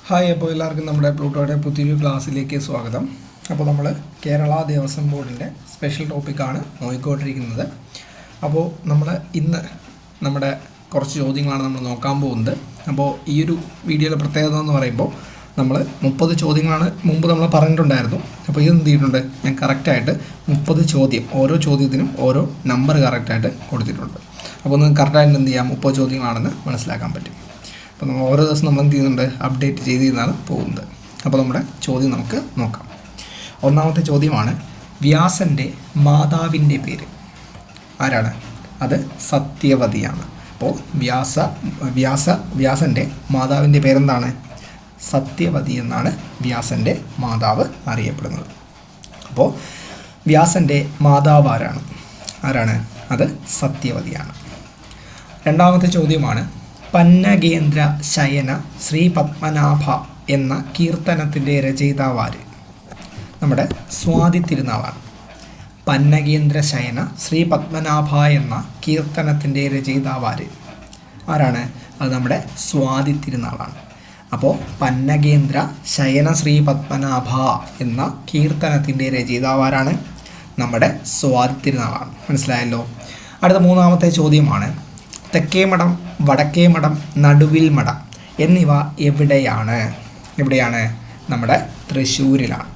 Hi, അപ്പോൾ എല്ലാവർക്കും നമ്മുടെ പ്ലൂട്ടോയുടെ പുതിയൊരു ക്ലാസ്സിലേക്ക് സ്വാഗതം. അപ്പോൾ നമ്മൾ കേരള ദേവസ്വം ബോർഡിൻ്റെ സ്പെഷ്യൽ ടോപ്പിക്കാണ് നോക്കിക്കൊണ്ടിരിക്കുന്നത്. അപ്പോൾ നമ്മൾ ഇന്ന് നമ്മുടെ കുറച്ച് ചോദ്യങ്ങളാണ് നമ്മൾ നോക്കാൻ പോകുന്നത്. അപ്പോൾ ഈ ഒരു വീഡിയോയുടെ പ്രത്യേകത എന്ന് പറയുമ്പോൾ നമ്മൾ 30 ചോദ്യങ്ങളാണ് മുമ്പ് നമ്മൾ പറഞ്ഞിട്ടുണ്ടായിരുന്നു. അപ്പോൾ ഇത് എന്ത് ചെയ്തിട്ടുണ്ട്, ഞാൻ കറക്റ്റായിട്ട് 30 ചോദ്യം, ഓരോ ചോദ്യത്തിനും ഓരോ നമ്പർ കറക്റ്റായിട്ട് കൊടുത്തിട്ടുണ്ട്. അപ്പോൾ നിങ്ങൾക്ക് കറക്റ്റായിട്ട് എന്ത് ചെയ്യാം, 30 ചോദ്യങ്ങളാണെന്ന് മനസ്സിലാക്കാൻ പറ്റും. അപ്പോൾ നമ്മൾ ഓരോ ദിവസം നമ്മൾ എന്ത് ചെയ്യുന്നുണ്ട്, അപ്ഡേറ്റ് ചെയ്തിരുന്നാണ് പോകുന്നത്. അപ്പോൾ നമ്മുടെ ചോദ്യം നമുക്ക് നോക്കാം. ഒന്നാമത്തെ ചോദ്യമാണ്, വ്യാസൻ്റെ മാതാവിൻ്റെ പേര് ആരാണ്? അത് സത്യവതിയാണ്. അപ്പോൾ വ്യാസൻ്റെ മാതാവിൻ്റെ പേരെന്താണ്? സത്യവതി എന്നാണ് വ്യാസൻ്റെ മാതാവ് അറിയപ്പെടുന്നത്. അപ്പോൾ വ്യാസൻ്റെ മാതാവ് ആരാണ്? അത് സത്യവതിയാണ്. രണ്ടാമത്തെ ചോദ്യമാണ്, പന്നഗേന്ദ്ര ശയന ശ്രീ പത്മനാഭ എന്ന കീർത്തനത്തിൻ്റെ രചയിതാവാര്? നമ്മുടെ സ്വാതി തിരുനാളാണ്. പന്നഗേന്ദ്ര ശയന ശ്രീ പത്മനാഭ എന്ന കീർത്തനത്തിൻ്റെ രചയിതാവാര്? ആരാണ്? അത് നമ്മുടെ സ്വാതി തിരുനാളാണ്. അപ്പോൾ പന്നഗേന്ദ്ര ശയന ശ്രീ പത്മനാഭ എന്ന കീർത്തനത്തിൻ്റെ രചയിതാവാരാണ്? നമ്മുടെ സ്വാതി തിരുനാളാണ്. മനസ്സിലായല്ലോ. അടുത്ത മൂന്നാമത്തെ ചോദ്യമാണ്, തെക്കേമഠം, വടക്കേമഠം, നടുവിൽ മഠം എന്നിവ എവിടെയാണ്? നമ്മുടെ തൃശ്ശൂരിലാണ്.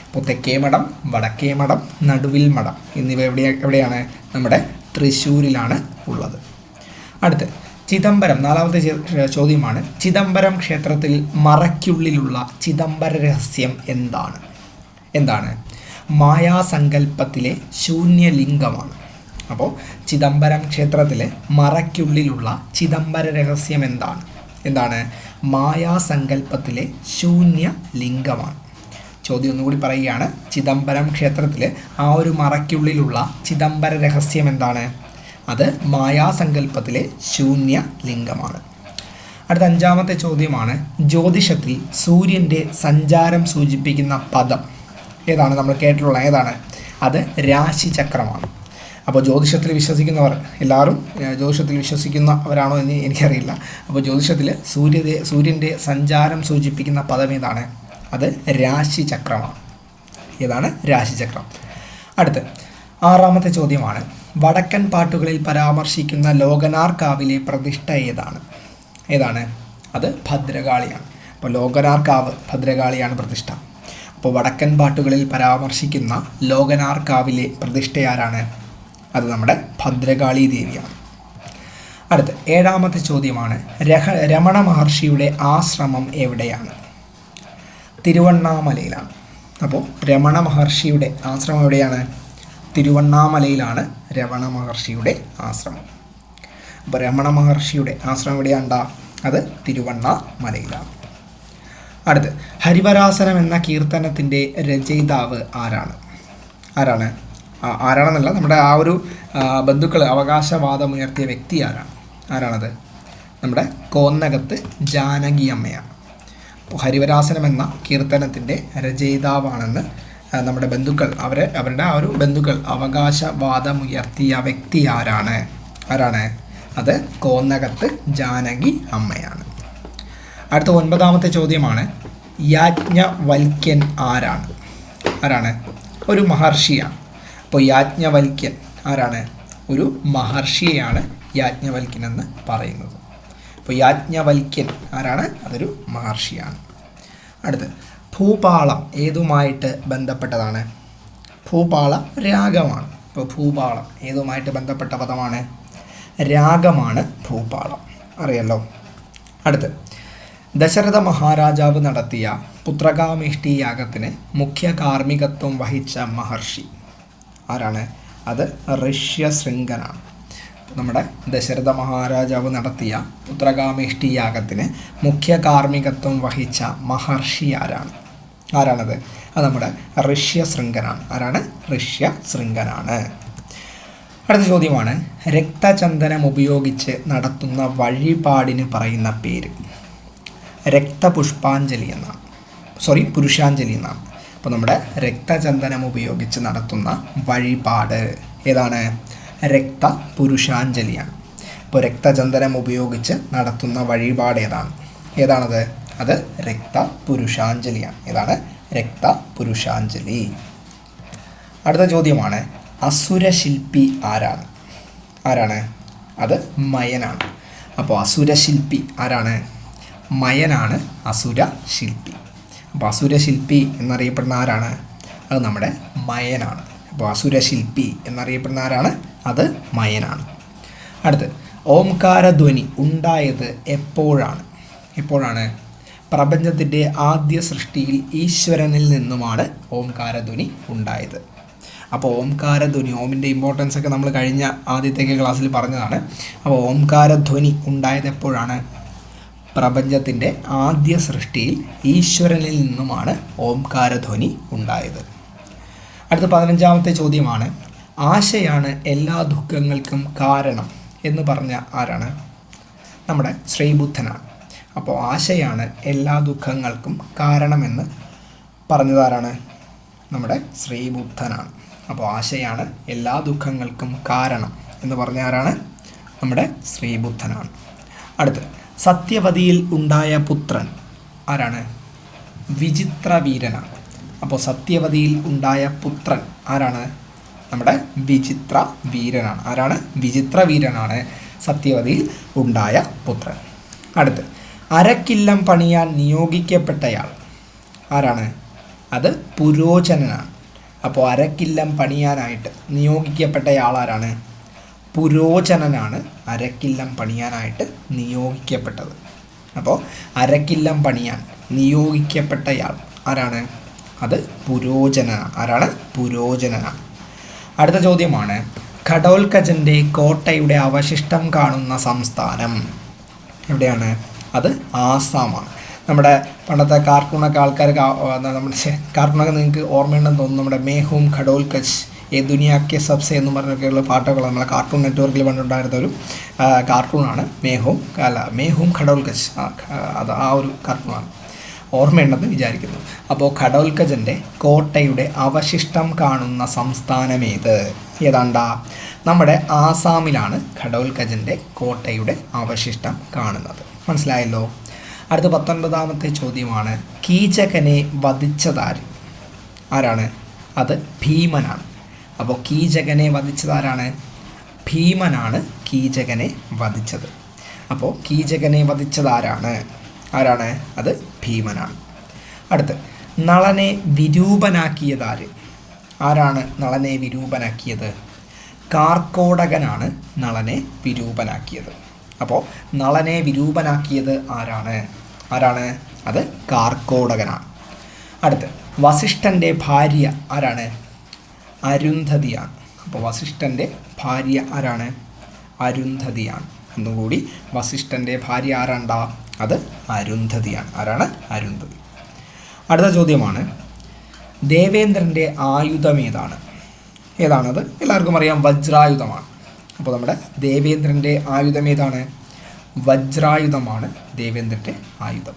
അപ്പോൾ തെക്കേമഠം, വടക്കേമഠം, നടുവിൽ മഠം എന്നിവ എവിടെയാണ്? നമ്മുടെ തൃശ്ശൂരിലാണ് ഉള്ളത്. അടുത്ത് ചിദംബരം, നാലാമത്തെ ചോദ്യമാണ്, ചിദംബരം ക്ഷേത്രത്തിൽ മറയ്ക്കുള്ളിലുള്ള ചിദംബര രഹസ്യം എന്താണ്? മായാസങ്കല്പത്തിലെ ശൂന്യലിംഗമാണ്. അപ്പോൾ ചിദംബരം ക്ഷേത്രത്തിലെ മറയ്ക്കുള്ളിലുള്ള ചിദംബര രഹസ്യം എന്താണ്? മായാസങ്കല്പത്തിലെ ശൂന്യലിംഗമാണ്. ചോദ്യം ഒന്നുകൂടി പറയുകയാണ്, ചിദംബരം ക്ഷേത്രത്തിലെ ആ ഒരു മറയ്ക്കുള്ളിലുള്ള ചിദംബര രഹസ്യം എന്താണ്? അത് മായാസങ്കല്പത്തിലെ ശൂന്യലിംഗമാണ്. അടുത്ത അഞ്ചാമത്തെ ചോദ്യമാണ്, ജ്യോതിഷത്തിൽ സൂര്യൻ്റെ സഞ്ചാരം സൂചിപ്പിക്കുന്ന പദം ഏതാണ്? നമ്മൾ കേട്ടിട്ടുള്ള ഏതാണ്? അത് രാശിചക്രമാണ്. അപ്പോൾ ജ്യോതിഷത്തിൽ വിശ്വസിക്കുന്നവർ എല്ലാവരും ജ്യോതിഷത്തിൽ വിശ്വസിക്കുന്നവരാണോ എന്ന് എനിക്കറിയില്ല. അപ്പോൾ ജ്യോതിഷത്തിൽ സൂര്യൻ്റെ സഞ്ചാരം സൂചിപ്പിക്കുന്ന പദം ഏതാണ്? അത് രാശിചക്രമാണ്. ഏതാണ്? രാശിചക്രം. അടുത്ത് ആറാമത്തെ ചോദ്യമാണ്, വടക്കൻ പാട്ടുകളിൽ പരാമർശിക്കുന്ന ലോകനാർക്കാവിലെ പ്രതിഷ്ഠ ഏതാണ്? അത് ഭദ്രകാളിയാണ്. അപ്പോൾ ലോകനാർക്കാവ് ഭദ്രകാളിയാണ് പ്രതിഷ്ഠ. അപ്പോൾ വടക്കൻ പാട്ടുകളിൽ പരാമർശിക്കുന്ന ലോകനാർക്കാവിലെ പ്രതിഷ്ഠ ആരാണ്? അത് നമ്മുടെ ഭദ്രകാളി ദേവിയാണ്. അടുത്ത് ഏഴാമത്തെ ചോദ്യമാണ്, രമണ മഹർഷിയുടെ ആശ്രമം എവിടെയാണ്? തിരുവണ്ണാമലയിലാണ്. അപ്പോൾ രമണ മഹർഷിയുടെ ആശ്രമം എവിടെയാണ്? തിരുവണ്ണാമലയിലാണ് രമണ മഹർഷിയുടെ ആശ്രമം. അപ്പോൾ രമണ മഹർഷിയുടെ ആശ്രമം എവിടെയാണ്ടാ? അത് തിരുവണ്ണാമലയിലാണ്. അടുത്ത് ഹരിവരാസനം എന്ന കീർത്തനത്തിൻ്റെ രചയിതാവ് ആരാണെന്നല്ല, നമ്മുടെ ആ ഒരു ബന്ധുക്കൾ അവകാശവാദമുയർത്തിയ വ്യക്തി ആരാണത്? നമ്മുടെ കോന്നകത്ത് ജാനകി അമ്മയാണ്. അപ്പോൾ ഹരിവരാസനം എന്ന കീർത്തനത്തിൻ്റെ രചയിതാവാണെന്ന് നമ്മുടെ ബന്ധുക്കൾ അവരുടെ ആ ഒരു ബന്ധുക്കൾ അവകാശവാദമുയർത്തിയ വ്യക്തി ആരാണ്? അത് കോന്നകത്ത് ജാനകി അമ്മയാണ്. അടുത്ത 9ാമത്തെ ചോദ്യമാണ്, യാജ്ഞവൽക്യൻ ആരാണ്? ഒരു മഹർഷിയാണ്. അപ്പോൾ യാജ്ഞവൽക്യൻ ആരാണ്? ഒരു മഹർഷിയെയാണ് യാജ്ഞവൽക്യൻ എന്ന് പറയുന്നത്. അപ്പോൾ യാജ്ഞവൽക്യൻ ആരാണ്? അതൊരു മഹർഷിയാണ്. അടുത്ത് ഭൂപാളം ഏതുമായിട്ട് ബന്ധപ്പെട്ടതാണ്? ഭൂപാള രാഗമാണ്. അപ്പോൾ ഭൂപാളം ഏതുമായിട്ട് ബന്ധപ്പെട്ട പദമാണ്? രാഗമാണ് ഭൂപാളം. അറിയല്ലോ. അടുത്ത് ദശരഥ മഹാരാജാവ് നടത്തിയ പുത്രകാമേഷ്ടി യാഗത്തിന് മുഖ്യ കാർമ്മികത്വം വഹിച്ച മഹർഷി ആരാണ്? അത് ഋഷ്യശൃംഗനാണ്. നമ്മുടെ ദശരഥ മഹാരാജാവ് നടത്തിയ പുത്രകാമേഷ്ടി യാഗത്തിന് മുഖ്യ കാർമ്മികത്വം വഹിച്ച മഹർഷി ആരാണത്? അത് നമ്മുടെ ഋഷ്യശൃംഗനാണ്. ഋഷ്യശൃംഗനാണ്. അടുത്ത ചോദ്യമാണ്, രക്തചന്ദനം ഉപയോഗിച്ച് നടത്തുന്ന വഴിപാടിന് പറയുന്ന പേര്? പുരുഷാഞ്ജലി എന്നാണ്. അപ്പോൾ നമ്മുടെ രക്തചന്ദനം ഉപയോഗിച്ച് നടത്തുന്ന വഴിപാട് ഏതാണ്? പുരുഷാഞ്ജലിയാണ്. അപ്പോൾ രക്തചന്ദനം ഉപയോഗിച്ച് നടത്തുന്ന വഴിപാട് ഏതാണത്? അത് രക്തപുരുഷാഞ്ജലിയാണ്. ഏതാണ്? രക്തപുരുഷാഞ്ജലി. അടുത്ത ചോദ്യമാണ്, അസുരശില്പി ആരാണ്? ആരാണ്? അത് മയനാണ്. അപ്പോൾ അസുരശില്പി ആരാണ്? മയനാണ് അസുരശില്പി. അപ്പോൾ അസുരശില്പി എന്നറിയപ്പെടുന്ന ആരാണ്? അത് നമ്മുടെ മയനാണ്. അപ്പോൾ അസുരശില്പി എന്നറിയപ്പെടുന്ന ആരാണ്? അത് മയനാണ്. അടുത്ത്, ഓംകാരധ്വനി ഉണ്ടായത് എപ്പോഴാണ്? എപ്പോഴാണ്? പ്രപഞ്ചത്തിൻ്റെ ആദ്യ സൃഷ്ടിയിൽ ഈശ്വരനിൽ നിന്നുമാണ് ഓംകാരധ്വനി ഉണ്ടായത്. അപ്പോൾ ഓംകാരധ്വനി, ഓമിൻ്റെ ഇമ്പോർട്ടൻസ് ഒക്കെ നമ്മൾ കഴിഞ്ഞ ആദ്യത്തേക്ക് ക്ലാസ്സിൽ പറഞ്ഞതാണ്. അപ്പോൾ ഓംകാരധ്വനി ഉണ്ടായത് എപ്പോഴാണ്? പ്രപഞ്ചത്തിൻ്റെ ആദ്യ സൃഷ്ടിയിൽ ഈശ്വരനിൽ നിന്നുമാണ് ഓംകാരധ്വനി ഉണ്ടായത്. അടുത്ത 15ാമത്തെ ചോദ്യമാണ്, ആശയാണ് എല്ലാ ദുഃഖങ്ങൾക്കും കാരണം എന്ന് പറഞ്ഞ ആരാണ്? നമ്മുടെ ശ്രീബുദ്ധനാണ്. അപ്പോൾ ആശയാണ് എല്ലാ ദുഃഖങ്ങൾക്കും കാരണമെന്ന് പറഞ്ഞതാരാണ്? നമ്മുടെ ശ്രീബുദ്ധനാണ്. അപ്പോൾ ആശയാണ് എല്ലാ ദുഃഖങ്ങൾക്കും കാരണം എന്ന് പറഞ്ഞ ആരാണ്? നമ്മുടെ ശ്രീബുദ്ധനാണ്. അടുത്ത്, സത്യവതിയിൽ ഉണ്ടായ പുത്രൻ ആരാണ്? വിചിത്രവീരനാണ്. അപ്പോൾ സത്യവതിയിൽ ഉണ്ടായ പുത്രൻ ആരാണ്? നമ്മുടെ വിചിത്രവീരനാണ്. ആരാണ്? വിചിത്രവീരനാണ് സത്യവതിയിൽ ഉണ്ടായ പുത്രൻ. അടുത്ത്, അരക്കില്ലം പണിയാൻ നിയോഗിക്കപ്പെട്ടയാൾ ആരാണ്? അത് പുരോചനനാണ്. അപ്പോൾ അരക്കില്ലം പണിയാനായിട്ട് നിയോഗിക്കപ്പെട്ടയാൾ ആരാണ്? പുരോചനനാണ് അരക്കില്ലം പണിയാനായിട്ട് നിയോഗിക്കപ്പെട്ടത്. അപ്പോൾ അരക്കില്ലം പണിയാൻ നിയോഗിക്കപ്പെട്ടയാൾ ആരാണ്? അത് പുരോചനനാണ്. ആരാണ്? പുരോചനനാണ്. അടുത്ത ചോദ്യമാണ്, ഘടോൽക്കചൻ്റെ കോട്ടയുടെ അവശിഷ്ടം കാണുന്ന സംസ്ഥാനം എവിടെയാണ്? അത് ആസാമാണ്. നമ്മുടെ പണ്ടത്തെ കാർട്ടൂണൊക്കെ ആൾക്കാർ നമ്മുടെ കാർട്ടൂണൊക്കെ നിങ്ങൾക്ക് ഓർമ്മയുണ്ടെന്ന് തോന്നുന്നു. നമ്മുടെ മേഹൂം ഘടോൽക്കച്ച് ഏ ദുനിയാക്കെ സബ്സെ എന്ന് പറഞ്ഞൊക്കെയുള്ള പാട്ടുകൾ നമ്മളെ കാർട്ടൂൺ നെറ്റ്വർക്കിൽ പണ്ടുണ്ടായിരുന്ന ഒരു കാർട്ടൂണാണ് മേഹൂം ഘടോൽക്കച്ച്. അത് ആ ഒരു കാർട്ടൂണാണ്. ഓർമ്മയുണ്ടെന്ന് വിചാരിക്കുന്നു. അപ്പോൾ ഘടോൽക്കചൻ്റെ കോട്ടയുടെ അവശിഷ്ടം കാണുന്ന സംസ്ഥാനമേത്? ഏതാണ്ടാ? നമ്മുടെ ആസാമിലാണ് ഘടോൽക്കചൻ്റെ കോട്ടയുടെ അവശിഷ്ടം കാണുന്നത്. മനസ്സിലായല്ലോ. അടുത്ത 19ാമത്തെ ചോദ്യമാണ്, കീചകനെ വധിച്ചതാര്? ആരാണ്? അത് ഭീമനാണ്. അപ്പോൾ കീചകനെ വധിച്ചതാരാണ്? ഭീമനാണ് കീചകനെ വധിച്ചത്. അപ്പോൾ കീചകനെ വധിച്ചതാരാണ്? ആരാണ്? അത് ഭീമനാണ്. അടുത്ത്, നളനെ വിരൂപനാക്കിയതാര്? ആരാണ് നളനെ വിരൂപനാക്കിയത്? കാർക്കോടകനാണ് നളനെ വിരൂപനാക്കിയത്. അപ്പോൾ നളനെ വിരൂപനാക്കിയത് ആരാണ്? ആരാണ്? അത് കാർക്കോടകനാണ്. അടുത്ത്, വസിഷ്ഠൻ്റെ ഭാര്യ ആരാണ്? അരുന്ധതിയാണ്. അപ്പോൾ വസിഷ്ഠൻ്റെ ഭാര്യ ആരാണ്? അരുന്ധതിയാണ്. ഒന്നുകൂടി, വസിഷ്ഠൻ്റെ ഭാര്യ ആരാണ്ടാ? അത് അരുന്ധതിയാണ്. ആരാണ്? അരുന്ധതി. അടുത്ത ചോദ്യമാണ്, ദേവേന്ദ്രൻ്റെ ആയുധം ഏതാണ്? ഏതാണത്? എല്ലാവർക്കും അറിയാം, വജ്രായുധമാണ്. അപ്പോൾ നമ്മുടെ ദേവേന്ദ്രൻ്റെ ആയുധം ഏതാണ്? വജ്രായുധമാണ് ദേവേന്ദ്രൻ്റെ ആയുധം.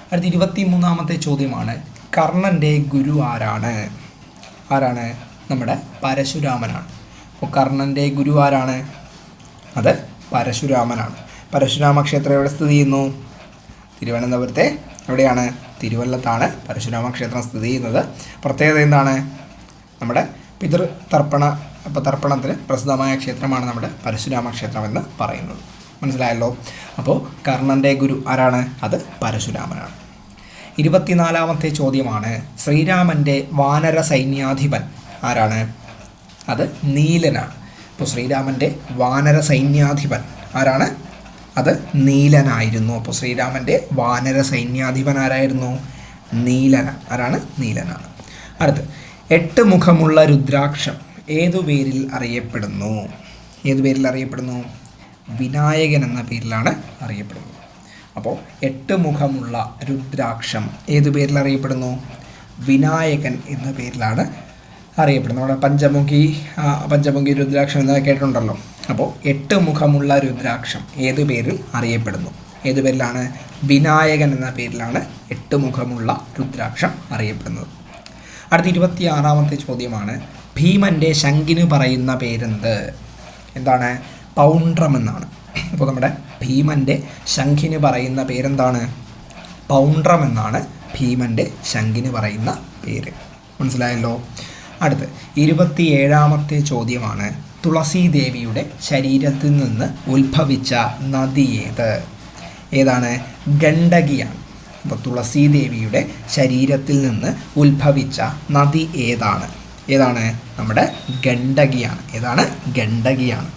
അടുത്ത 23ാമത്തെ ചോദ്യമാണ്, കർണൻ്റെ ഗുരു ആരാണ്? ആരാണ്? നമ്മുടെ പരശുരാമനാണ്. അപ്പോൾ കർണൻ്റെ ഗുരു ആരാണ്? അത് പരശുരാമനാണ്. പരശുരാമ ക്ഷേത്രം എവിടെ സ്ഥിതി ചെയ്യുന്നു? തിരുവനന്തപുരത്തെ എവിടെയാണ്? തിരുവല്ലത്താണ് പരശുരാമ ക്ഷേത്രം സ്ഥിതി ചെയ്യുന്നത്. പ്രത്യേകത എന്താണ്? നമ്മുടെ തർപ്പണത്തിന് പ്രസിദ്ധമായ ക്ഷേത്രമാണ് നമ്മുടെ പരശുരാമ ക്ഷേത്രം എന്ന് പറയുന്നത്. മനസ്സിലായല്ലോ. അപ്പോൾ കർണൻ്റെ ഗുരു ആരാണ്? അത് പരശുരാമനാണ്. 24ാമത്തെ ചോദ്യമാണ്, ശ്രീരാമൻ്റെ വാനര സൈന്യാധിപൻ ആരാണ്? അത് നീലനാണ്. അപ്പോൾ ശ്രീരാമൻ്റെ വാനര സൈന്യാധിപൻ ആരാണ്? അത് നീലനായിരുന്നു. അപ്പോൾ ശ്രീരാമൻ്റെ വാനര സൈന്യാധിപൻ ആരായിരുന്നു? നീലനാണ്. ആരാണ്? നീലനാണ്. അടുത്ത്, 8 മുഖമുള്ള രുദ്രാക്ഷം ഏതു പേരിൽ അറിയപ്പെടുന്നു? ഏതു പേരിൽ അറിയപ്പെടുന്നു? വിനായകൻ എന്ന പേരിലാണ് അറിയപ്പെടുന്നത്. അപ്പോൾ 8 മുഖമുള്ള രുദ്രാക്ഷം ഏതു പേരിൽ അറിയപ്പെടുന്നു? വിനായകൻ എന്ന പേരിലാണ് അറിയപ്പെടുന്നത്. നമ്മുടെ പഞ്ചമുഖി രുദ്രാക്ഷം എന്നൊക്കെ കേട്ടിട്ടുണ്ടല്ലോ. അപ്പോൾ 8 മുഖമുള്ള രുദ്രാക്ഷം ഏതു പേരിൽ അറിയപ്പെടുന്നു? ഏതു പേരിലാണ്? വിനായകൻ എന്ന പേരിലാണ് 8 മുഖമുള്ള രുദ്രാക്ഷം അറിയപ്പെടുന്നത്. അടുത്ത 26ാമത്തെ ചോദ്യമാണ്, ഭീമൻ്റെ ശംഖിന് പറയുന്ന പേരെന്ത്? എന്താണ്? പൗണ്ഡ്രം എന്നാണ്. അപ്പോൾ നമ്മുടെ ഭീമൻ്റെ ശംഖിന് പറയുന്ന പേരെന്താണ്? പൗണ്ട്രം എന്നാണ് ഭീമൻ്റെ ശംഖിന് പറയുന്ന പേര്. മനസ്സിലായല്ലോ. അടുത്ത് 27ാമത്തെ ചോദ്യമാണ്, തുളസി ദേവിയുടെ ശരീരത്തിൽ നിന്ന് ഉത്ഭവിച്ച നദി ഏത്? ഏതാണ്? ഗണ്ഡകിയാണ്. അപ്പോൾ തുളസി ദേവിയുടെ ശരീരത്തിൽ നിന്ന് ഉത്ഭവിച്ച നദി ഏതാണ്? ഏതാണ്? നമ്മുടെ ഗണ്ഡകിയാണ്. ഏതാണ്? ഗണ്ഡകിയാണ്.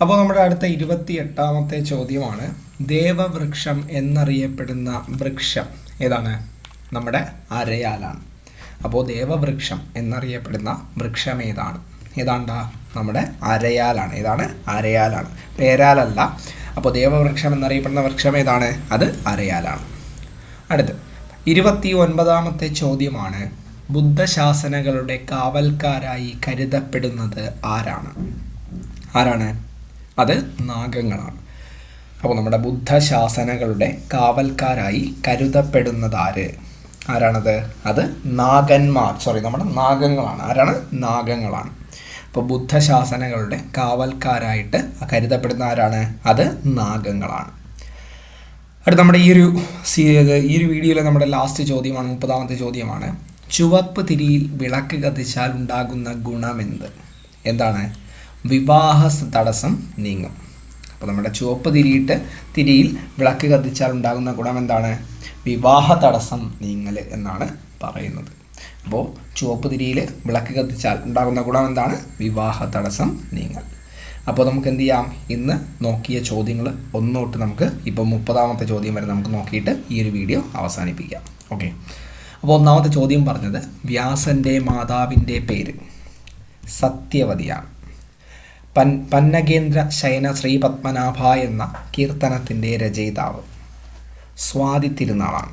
അപ്പോൾ നമ്മുടെ അടുത്ത 28ാമത്തെ ചോദ്യമാണ്, ദേവവൃക്ഷം എന്നറിയപ്പെടുന്ന വൃക്ഷം ഏതാണ്? നമ്മുടെ അരയാലാണ്. അപ്പോൾ ദേവവൃക്ഷം എന്നറിയപ്പെടുന്ന വൃക്ഷം ഏതാണ്? ഏതാണ്ടാ? നമ്മുടെ അരയാലാണ്. ഏതാണ്? അരയാലാണ്, പേരാലല്ല. അപ്പോൾ ദേവവൃക്ഷം എന്നറിയപ്പെടുന്ന വൃക്ഷം ഏതാണ്? അത് അരയാലാണ്. അടുത്ത് 29ാമത്തെ ചോദ്യമാണ്, ബുദ്ധശാസനകളുടെ കാവൽക്കാരായി കരുതപ്പെടുന്നത് ആരാണ്? ആരാണ്? അത് നാഗങ്ങളാണ്. അപ്പോൾ നമ്മുടെ ബുദ്ധശാസനകളുടെ കാവൽക്കാരായി കരുതപ്പെടുന്നത് ആരാണത്? അത് നാഗന്മാർ. നമ്മുടെ നാഗങ്ങളാണ്. ആരാണ്? നാഗങ്ങളാണ്. അപ്പോൾ ബുദ്ധശാസനകളുടെ കാവൽക്കാരായിട്ട് കരുതപ്പെടുന്ന ആരാണ്? അത് നാഗങ്ങളാണ്. അടുത്ത നമ്മുടെ ഈ ഒരു വീഡിയോയിലെ നമ്മുടെ ലാസ്റ്റ് ചോദ്യമാണ്, 30ാമത്തെ ചോദ്യമാണ്, ചുവപ്പ് തിരിയിൽ വിളക്ക് കത്തിച്ചാൽ ഉണ്ടാകുന്ന ഗുണമെന്ത്? എന്താണ്? വിവാഹ തടസ്സം നീങ്ങും. അപ്പോൾ നമ്മുടെ ചുവപ്പ് തിരിയിൽ വിളക്ക് കത്തിച്ചാൽ ഉണ്ടാകുന്ന ഗുണം എന്താണ്? വിവാഹ തടസ്സം നീങ്ങൽ എന്നാണ് പറയുന്നത്. അപ്പോൾ ചുവപ്പ് തിരിയിൽ വിളക്ക് കത്തിച്ചാൽ ഉണ്ടാകുന്ന ഗുണം എന്താണ്? വിവാഹ തടസ്സം നീങ്ങൽ. അപ്പോൾ നമുക്ക് എന്ത് ചെയ്യാം? ഇന്ന് നോക്കിയ ചോദ്യങ്ങൾ ഒന്നോട്ട് നമുക്ക് ഇപ്പോൾ 30ാമത്തെ ചോദ്യം വരെ നമുക്ക് നോക്കിയിട്ട് ഈ ഒരു വീഡിയോ അവസാനിപ്പിക്കാം. ഓക്കെ. അപ്പോൾ ഒന്നാമത്തെ ചോദ്യം പറഞ്ഞത്, വ്യാസൻ്റെ മാതാവിൻ്റെ പേര് സത്യവതിയാണ്. പന്നഗേന്ദ്ര ശയന ശ്രീ പത്മനാഭ എന്ന കീർത്തനത്തിൻ്റെ രചയിതാവ് സ്വാതി തിരുനാളാണ്.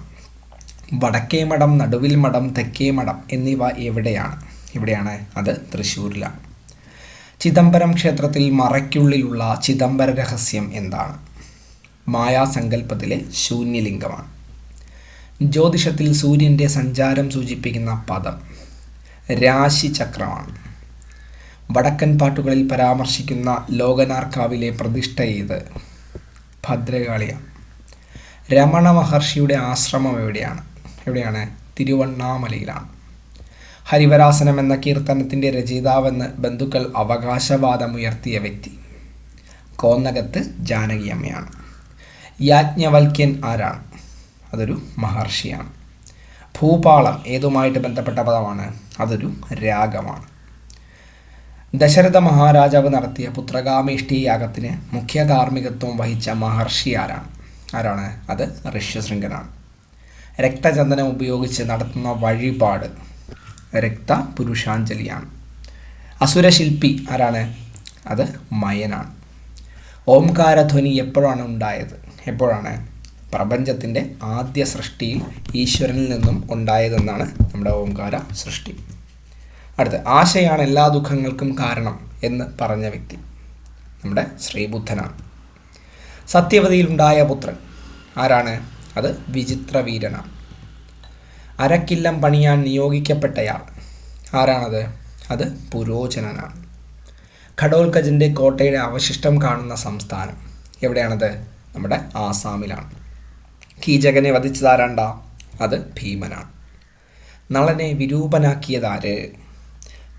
വടക്കേ മഠം, നടുവിൽ മഠം, തെക്കേ മഠം എന്നിവ എവിടെയാണ്? അത് തൃശ്ശൂരിലാണ്. ചിദംബരം ക്ഷേത്രത്തിൽ മറയ്ക്കുള്ളിലുള്ള ചിദംബര രഹസ്യം എന്താണ്? മായാസങ്കല്പത്തിലെ ശൂന്യലിംഗമാണ്. ജ്യോതിഷത്തിൽ സൂര്യൻ്റെ സഞ്ചാരം സൂചിപ്പിക്കുന്ന പദം രാശിചക്രമാണ്. വടക്കൻ പാട്ടുകളിൽ പരാമർശിക്കുന്ന ലോകനാർക്കാവിലെ പ്രതിഷ്ഠ ഏത്? ഭദ്രകാളിയാണ്. രമണ മഹർഷിയുടെ ആശ്രമം എവിടെയാണ്? തിരുവണ്ണാമലയിലാണ്. ഹരിവരാസനം എന്ന കീർത്തനത്തിൻ്റെ രചയിതാവെന്ന് ബന്ധുക്കൾ അവകാശവാദമുയർത്തിയ വ്യക്തി കോന്നകത്ത് ജാനകിയമ്മയാണ്. യാജ്ഞവൽക്യൻ ആരാണ്? അതൊരു മഹർഷിയാണ്. ഭൂപാളം ഏതുമായിട്ട് ബന്ധപ്പെട്ട പദമാണ്? അതൊരു രാഗമാണ്. ദശരഥ മഹാരാജാവ് നടത്തിയ പുത്രകാമേഷ്ടി യാഗത്തിന് മുഖ്യ കാർമ്മികത്വം വഹിച്ച മഹർഷി ആരാണ്? അത് ഋഷ്യശൃംഖനാണ്. രക്തചന്ദനം ഉപയോഗിച്ച് നടത്തുന്ന വഴിപാട് രക്തപുരുഷാഞ്ജലിയാണ്. അസുരശില്പി ആരാണ്? അത് മയനാണ്. ഓംകാരധ്വനി എപ്പോഴാണ് ഉണ്ടായത്? പ്രപഞ്ചത്തിൻ്റെ ആദ്യ സൃഷ്ടിയിൽ ഈശ്വരനിൽ നിന്നും ഉണ്ടായതെന്നാണ് നമ്മുടെ ഓംകാര സൃഷ്ടി. അടുത്ത, ആശയാണ് എല്ലാ ദുഃഖങ്ങൾക്കും കാരണം എന്ന് പറഞ്ഞ വ്യക്തി നമ്മുടെ ശ്രീബുദ്ധനാണ്. സത്യവതിയിലുണ്ടായ പുത്രൻ ആരാണ്? അത് വിചിത്രവീരനാണ്. അരക്കില്ലം പണിയാൻ നിയോഗിക്കപ്പെട്ടയാൾ ആരാണത്? അത് പുരോചനനാണ്. ഘടോൽക്കജൻ്റെ കോട്ടയുടെ അവശിഷ്ടം കാണുന്ന സംസ്ഥാനം എവിടെയാണത്? നമ്മുടെ ആസാമിലാണ്. കീചകനെ വധിച്ചതാരാണ്ട? അത് ഭീമനാണ്. നളനെ വിരൂപനാക്കിയതാര്?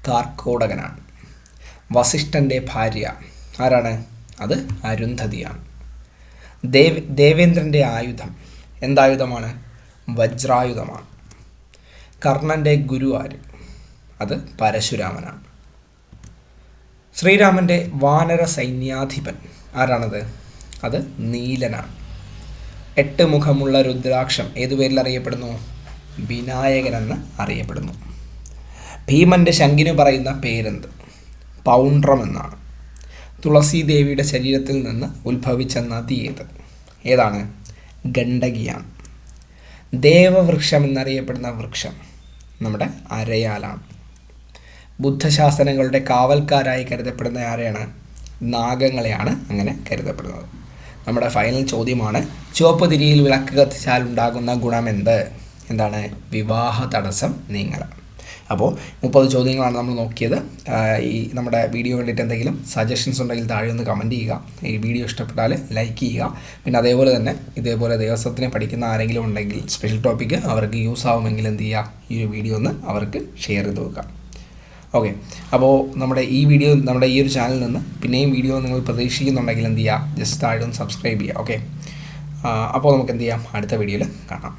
കാർക്കോടകനാണ്. വസിഷ്ഠൻ്റെ ഭാര്യ ആരാണ്? അത് അരുന്ധതിയാണ്. ദേവേന്ദ്രൻ്റെ ആയുധം എന്തായുധമാണ്? വജ്രായുധമാണ്. കർണൻ്റെ ഗുരു ആര്? അത് പരശുരാമനാണ്. ശ്രീരാമൻ്റെ വാനര സൈന്യാധിപൻ ആരാണത്? അത് നീലനാണ്. 8 മുഖമുള്ള രുദ്രാക്ഷം ഏതു പേരിൽ അറിയപ്പെടുന്നു? വിനായകനെന്ന് അറിയപ്പെടുന്നു. ഭീമൻ്റെ ശംഖിന് പറയുന്ന പേരെന്ത്? പൗണ്ട്രം എന്നാണ്. തുളസി ദേവിയുടെ ശരീരത്തിൽ നിന്ന് ഉത്ഭവിച്ച നദി ഏതാണ്? ഗണ്ഡകിയാണ്. ദേവവൃക്ഷം എന്നറിയപ്പെടുന്ന വൃക്ഷം നമ്മുടെ അരയാലാണ്. ബുദ്ധശാസനങ്ങളുടെ കാവൽക്കാരായി കരുതപ്പെടുന്ന ആരെയാണ്? നാഗങ്ങളെയാണ് അങ്ങനെ കരുതപ്പെടുന്നത്. നമ്മുടെ ഫൈനൽ ചോദ്യമാണ്, ചുവപ്പ് തിരിയിൽ വിളക്ക് കത്തിച്ചാൽ ഉണ്ടാകുന്ന ഗുണമെന്ത്? എന്താണ്? വിവാഹ തടസ്സം നീങ്ങലാണ്. അപ്പോൾ 30 ചോദ്യങ്ങളാണ് നമ്മൾ നോക്കിയത്. ഈ നമ്മുടെ വീഡിയോ കണ്ടിട്ട് എന്തെങ്കിലും സജഷൻസ് ഉണ്ടെങ്കിൽ താഴെ ഒന്ന് കമൻറ്റ് ചെയ്യുക. ഈ വീഡിയോ ഇഷ്ടപ്പെട്ടാൽ ലൈക്ക് ചെയ്യുക. പിന്നെ അതേപോലെ തന്നെ ഇതേപോലെ ദേവസ്വത്തിനെ പഠിക്കുന്ന ആരെങ്കിലും ഉണ്ടെങ്കിൽ സ്പെഷ്യൽ ടോപ്പിക്ക് അവർക്ക് യൂസ് ആവുമെങ്കിൽ എന്ത് ചെയ്യുക, ഈ ഒരു വീഡിയോ ഒന്ന് അവർക്ക് ഷെയർ ചെയ്ത് വെക്കുക. ഓക്കെ, അപ്പോൾ നമ്മുടെ ഈ ഒരു ചാനലിൽ നിന്ന് പിന്നെയും വീഡിയോ നിങ്ങൾ പ്രതീക്ഷിക്കുന്നുണ്ടെങ്കിൽ എന്ത് ചെയ്യുക, ജസ്റ്റ് താഴെ ഒന്ന് സബ്സ്ക്രൈബ് ചെയ്യുക. ഓക്കെ, അപ്പോൾ നമുക്ക് എന്ത് ചെയ്യാം, അടുത്ത വീഡിയോയിൽ കാണാം.